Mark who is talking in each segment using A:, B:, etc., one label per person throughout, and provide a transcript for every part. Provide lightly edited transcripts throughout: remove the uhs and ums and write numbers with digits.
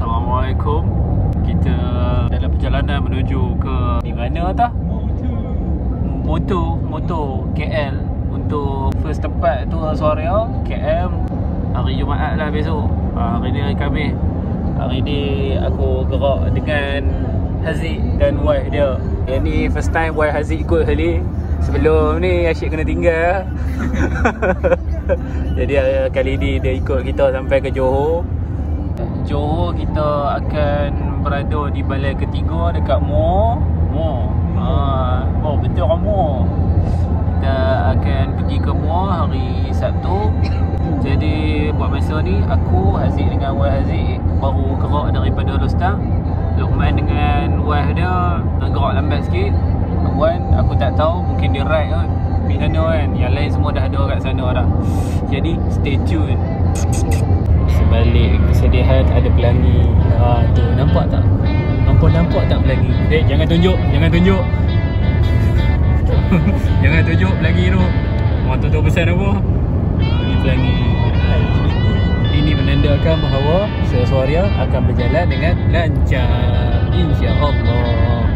A: Assalamualaikum. Kita dalam perjalanan menuju ke di mana tah? Motor KL untuk first tempat tu Suria KL hari Jumaat lah besok. Hari ni hari Khamis. Hari ni aku gerak dengan Haziq dan wife dia. Yang ni first time wife Haziq ikut kali. Sebelum ni asyik kena tinggal. Jadi kali ni dia ikut kita sampai ke Johor. Johor kita akan berada di balai ketiga dekat Muar. Oh betul kan Muar. Kita akan pergi ke Muar hari Sabtu. Jadi buat masa ni aku, Haziq dengan wife Haziq baru gerak daripada Lostang. Luqman dengan wife dia gerak lambat sikit. Wan aku tak tahu, mungkin dia ride kan pergi sana kan. Yang lain semua dah ada kat sana dah. Jadi stay tune. Sebalik kesedihan ada pelangi. Tu nampak tak? Nampak tak pelangi? Jangan tunjuk. Jangan tunjuk pelangi tu. Orang tu pesan apa? Ini pelangi. Ini menandakan bahawa Suria akan berjalan dengan lancar, insya-Allah.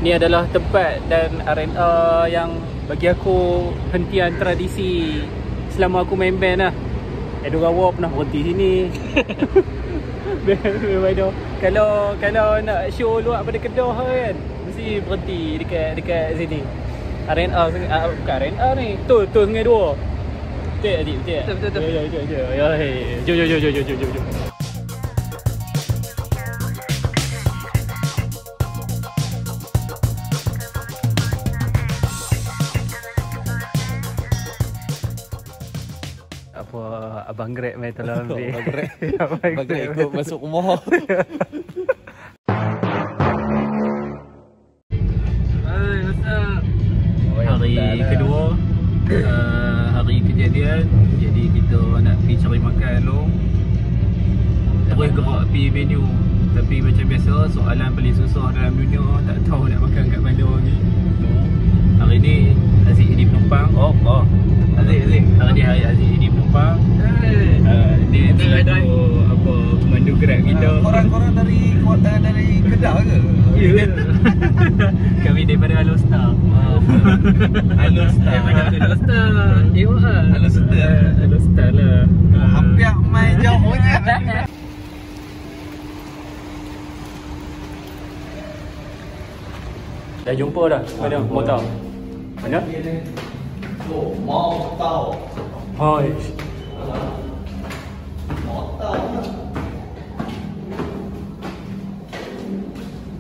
A: Ni adalah tempat dan arena yang bagi aku hentian tradisi selama aku main band lah. Edo Gawa pernah berhenti sini. Kalau nak show luar pada Kedah kan, mesti berhenti dekat sini. Arena bukan arena ni. Tu Sungai Dua. Betul adik, betul. Jom. Abang Grab main tolong ambil. Abang Grab ikut masuk rumah. Hai, what's up? Hari kedua, hari kejadian. Jadi kita nak pergi cari makan dulu. Terus gerak pergi menu. Tapi macam biasa, soalan paling susah dalam dunia, tak tahu nak makan kat mana ni. Hari ni Haziq jadi penumpang. Haziq. Hari ni Haziq jadi penumpang. Dia selaku pemandu Grab kita.
B: Korang dari Kedah ke?
A: Ya. Kami daripada Alostar. Alostar. Alostar lah.
B: Hampir main jauhnya.
A: Dah jumpa dah. Mana motor? Mana?
B: Motor.
A: Hai.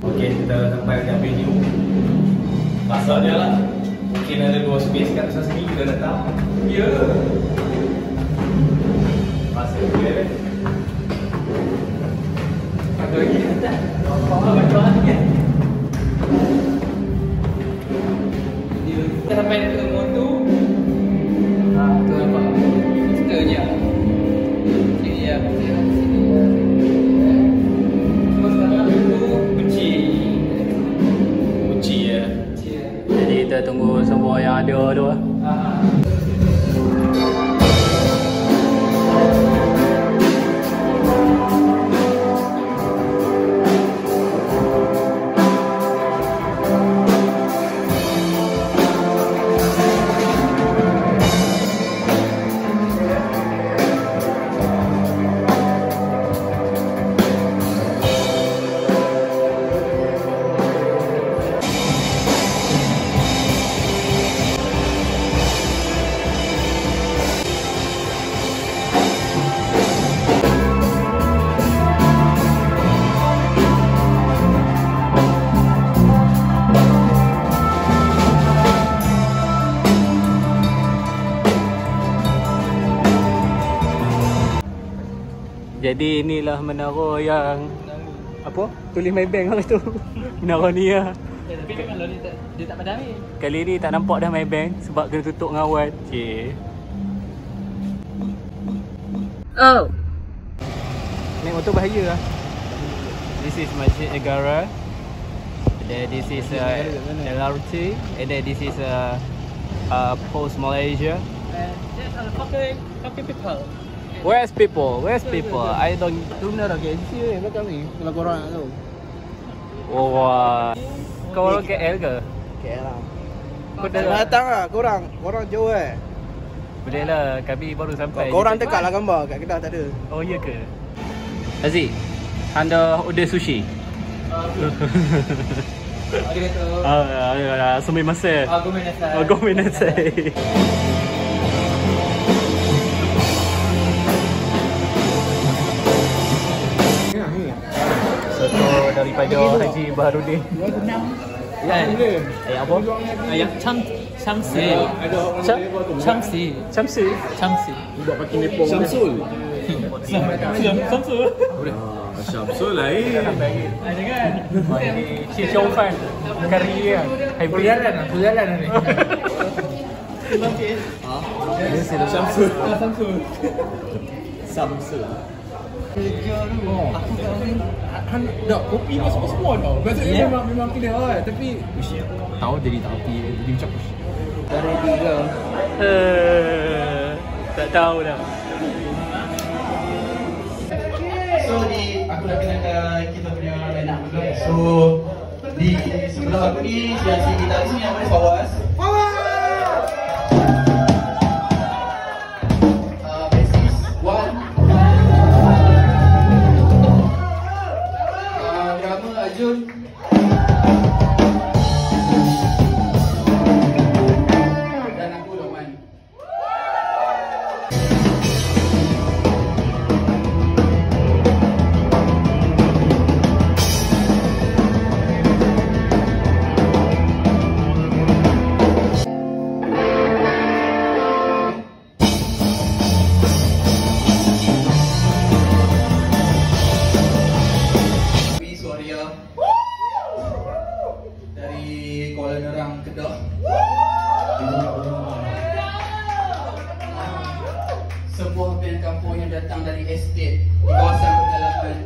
A: Okey, kita sampai dekat venue. Masalahnya lah, mungkin ada 2 space kat sana sini, kita datang. Ya. Masa dia kan. Ada lagi tak? Apa lagi kan? Kita sampai dekat rumah tu. Tu nampak. Kita je. Cuma sekarang tu kunci ya. Jadi kita tunggu semua yang ada tu lah. Jadi inilah menara yang apa? Tulis My Bank lah tu. Menara ni lah.
C: Tapi kalau dia tak padam ni.
A: Kali ni tak nampak dah My Bank sebab kena tutup dengan awan. Oh. Naik motor bahaya lah. This is Masjid Negara. Then this is LRT. And then this is Post Malaysia.
C: There's a fucking people.
A: Where's people? I don't...
B: Tu benar tak KLC ni belakang ni. Kalau korang nak tahu.
A: Oh, wah. Kau orang KL ke?
B: KL lah.
A: Kau dah...
B: Datang lah korang. Korang jauh
A: Boleh lah, kami baru sampai.
B: Korang dekat lah gambar. Kat Kedah tak ada.
A: Oh, iya ke? Aziz, anda order sushi? Sumimasen. Gomenasai. Soto daripada Haji Baharudin. Ya, apa?
C: Ayam Chamsi.
B: Buat pakai Nepong. Syamsul. Syamsul lain.
C: Ada kan?
A: Ini Cik Syofan. Kari dia. Pularan ni.
B: Syamsul. Kerja tu. Aku dah kopi masuk semua tau. Biasanya memang kena lah. Tapi tahu jadi tak kopi. Jadi macam push. Dah ready ke?
A: Tak tahu dah.
D: So aku dah kenalkan kita punya line up juga. So di sebelah aku ni si kita di sini yang mana Fawaz. Basis Wan. Drama Arjun. Dan aku Roman. Dari Kuala Nerang, Kedah. Sebuah band kampung yang datang dari estate di kawasan pedalaman.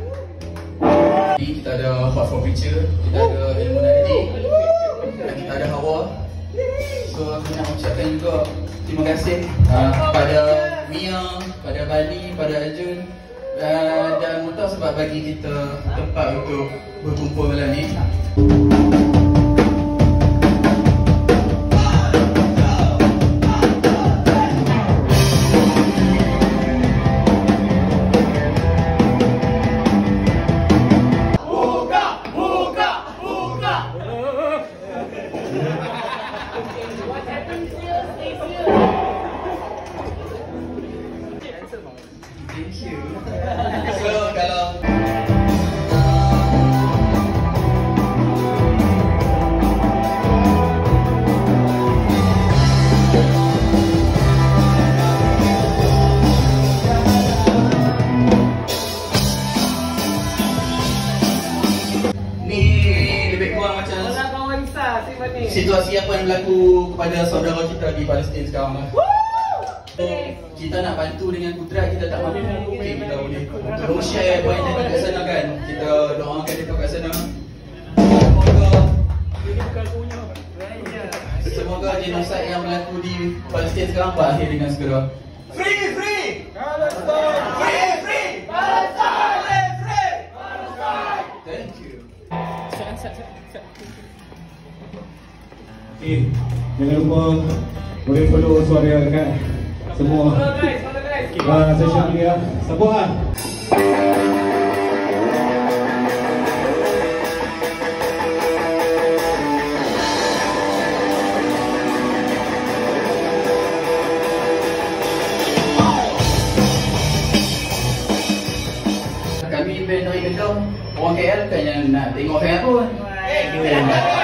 D: Kita ada Hot for Picture, kita ada Ilmunadi, dan kita ada Hawa. So aku nak ucapkan juga terima kasih pada Mia, pada Bani, pada Arjun dan Muta sebab bagi kita tempat untuk berkumpul malam ni. Thank you. So kalau ni lebih kurang macam situasi apa yang berlaku kepada saudara kita di Palestin sekarang lah. Kita nak bantu dengan kudrat kita tak mampu, okay, kita boleh tolong share apa yang ada kat sana kan. Kita doakan mereka kat sana. Semoga genosid yang berlaku di Palestin sekarang berakhir dengan segera. Free! Palestine! Free! Palestine! Free! Thank you.
E: Jangan lupa boleh follow suara dekat semua social media. Support lah.
D: Kami band dari Kedah, orang KL kan yang nak tengok fan pun. Betul-betul.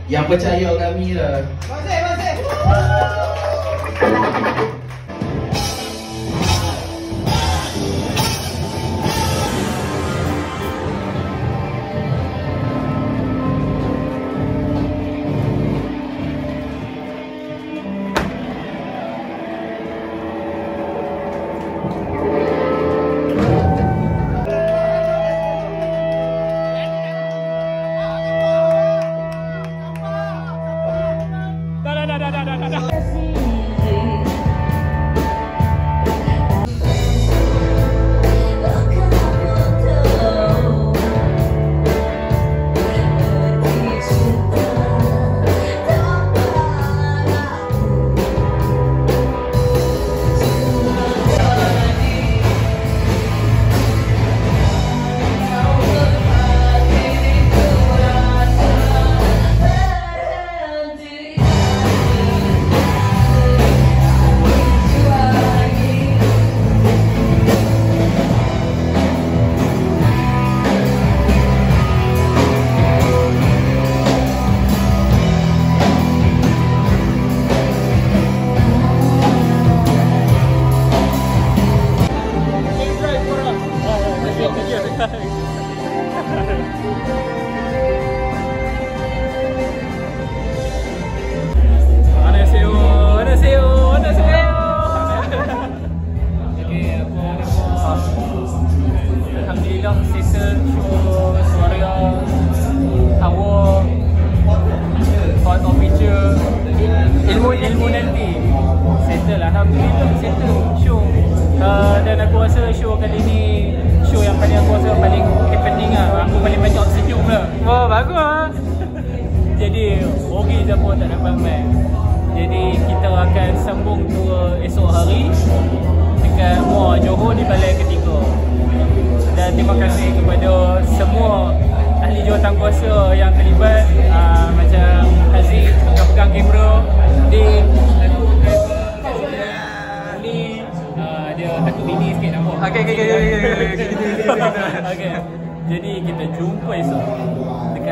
D: Yang percaya kami lah.
A: Alhamdulillah settle show suara Hawa Hot of Picture ilmu nanti settle lah. Alhamdulillah settle show dan aku rasa show kali ni show yang paling aku rasa paling happening lah. Aku paling banyak senyum lah. Wah bagus lah. Jadi Ogi je pun tak dapat main. Jadi kita akan sambung tour esok hari dekat Muar Johor di balai ketiga. Dan terima kasih kepada semua ahli jurutankuasa yang terlibat, macam Haziq yang pegang kamera, Din, aku ni dia takut bini sikit nama. Okey. Jadi kita jumpa esok dekat